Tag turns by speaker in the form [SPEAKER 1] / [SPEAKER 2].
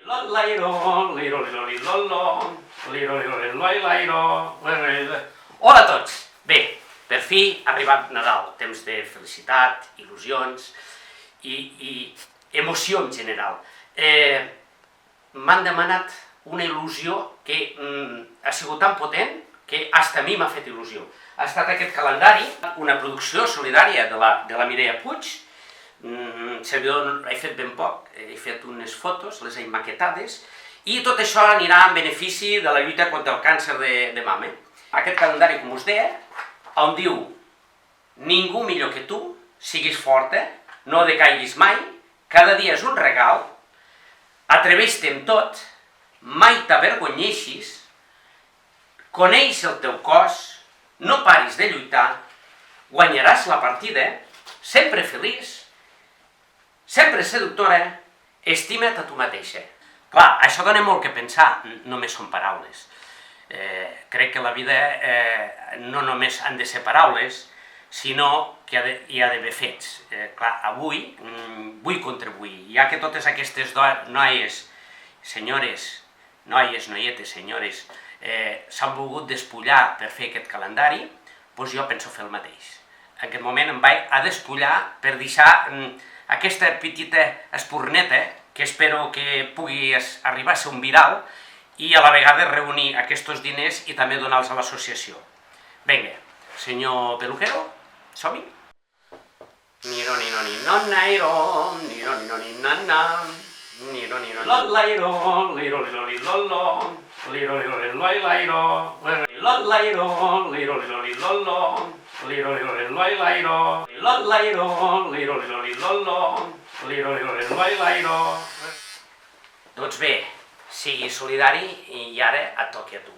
[SPEAKER 1] Hola a tots! Bé, per fi ha arribat Nadal, temps de felicitat, il·lusions i emoció en general. M'han demanat una il·lusió que ha sigut tan potent que fins a mi m'ha fet il·lusió. Ha estat aquest calendari, una producció solidària de la Mireia Puig. Servidor he fet ben poc, he fet unes fotos, les he maquetades, i tot això anirà en benefici de la lluita contra el càncer de mama. Aquest calendari, com us deia, on diu: ningú millor que tu, siguis forta, no decaiguis mai, cada dia és un regal, atreveix-te amb tot, mai t'avergonyeixis, coneix el teu cos, no paris de lluitar, guanyaràs la partida, sempre feliç, sempre seductora, estima't a tu mateixa. Clar, això dona molt que pensar, només són paraules. Crec que la vida no només han de ser paraules, sinó que hi ha d'haver fets. Clar, avui vull contribuir, ja que totes aquestes noies, senyores, noies, noietes, senyores, s'han volgut despullar per fer aquest calendari, doncs jo penso fer el mateix. En aquest moment em vaig a despullar per deixar aquesta petita espurneta, que espero que pugui arribar a ser un viral, i a la vegada reunir aquests diners i també donar-los a l'associació. Vinga, senyor peluquero, som-hi? Niro-nino-ni-no-nairo, niro-nino-ni-no-na, niro-nino-ni-lo-lairo, liro-liro-li-lo-lo, liro-liro-li-lo-lairo, liro-lairo, liro-liro-li-lo-lo, liro-liro-li-lo-lairo, liro-lairo, liro-liro-li-lo-lo, liro-liro-li-lo-lairo. Doncs bé, sigui solidari i ara et toqui a tu.